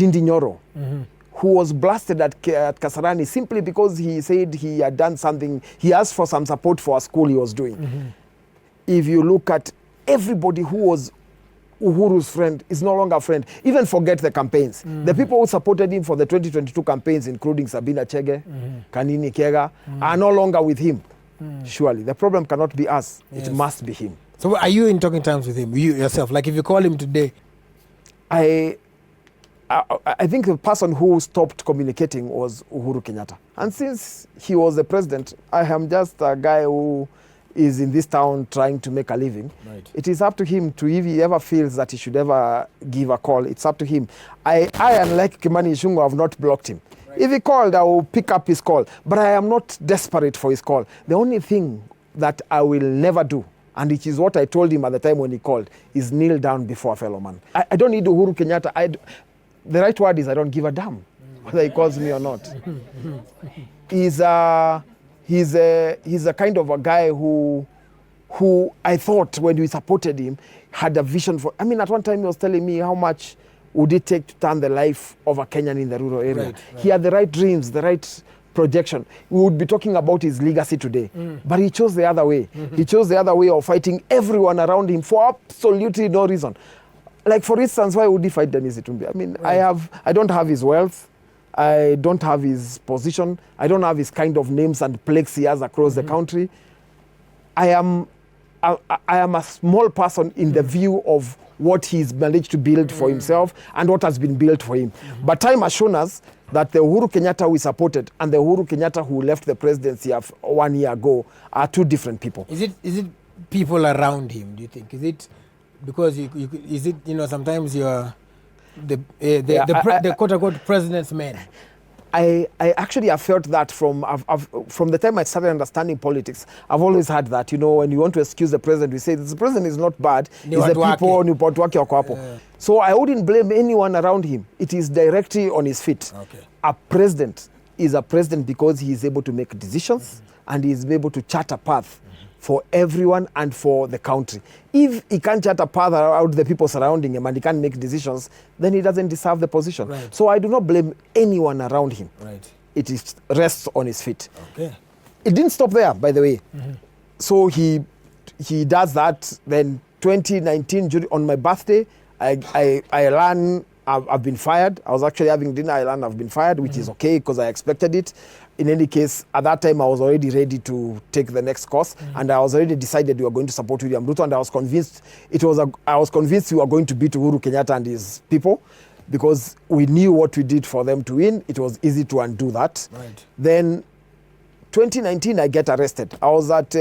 Dindi Nyoro, who was blasted at Kasarani simply because he said he had done something. He asked for some support for a school he was doing. If you look at everybody who was Uhuru's friend is no longer a friend. Even forget the campaigns. The people who supported him for the 2022 campaigns, including Sabina Chege, Kanini Kega, are no longer with him. Surely. The problem cannot be us. Yes. It must be him. So are you in talking terms with him, you yourself? Like if you call him today? I think the person who stopped communicating was Uhuru Kenyatta. And since he was the president, I am just a guy who is in this town trying to make a living. Right. It is up to him to, if he ever feels that he should ever give a call, it's up to him. I unlike Kimani Ichung'wah, have not blocked him. Right. If he called, I will pick up his call. But I am not desperate for his call. The only thing that I will never do, and it is what I told him at the time when he called, is kneel down before a fellow man. I don't need Uhuru Kenyatta. The right word is I don't give a damn whether he calls me or not. He's a kind of a guy who I thought when we supported him had a vision for. I mean, at one time he was telling me how much would it take to turn the life of a Kenyan in the rural area. Right. He had the right dreams, the right projection. We would be talking about his legacy today, but he chose the other way. He chose the other way of fighting everyone around him for absolutely no reason. Like, for instance, why would he fight Dennis Itumbi? I mean, right. I don't have his wealth. I don't have his position. I don't have his kind of names and plaques he has across the country. I am a small person in the view of what he's managed to build for himself and what has been built for him. But time has shown us that the Uhuru Kenyatta we supported and the Uhuru Kenyatta who left the presidency 1 year ago are two different people. Is it people around him, do you think? Is it because is it, sometimes you're the quote-unquote president's man? I actually have felt that from the time I started understanding politics. I've always had that, when you want to excuse the president, we say the president is not bad, it's the people ni watu wake wako hapo. So I wouldn't blame anyone around him. It is directly on his feet. Okay. A president is a president because he is able to make decisions and he is able to chart a path for everyone and for the country. If he can't chart a path around the people surrounding him and he can't make decisions, then he doesn't deserve the position. Right. So I do not blame anyone around him. Right. It rests on his feet. Okay. It didn't stop there, by the way. So he does that. Then 2019, on my birthday, I learned I've been fired. I was actually having dinner. I learned I've been fired, which is okay because I expected it. In any case, at that time, I was already ready to take the next course, and I was already decided we were going to support William Ruto, and I was convinced we were going to beat Uhuru Kenyatta and his people, because we knew what we did for them to win. It was easy to undo that. Right. Then, 2019, I get arrested. I was at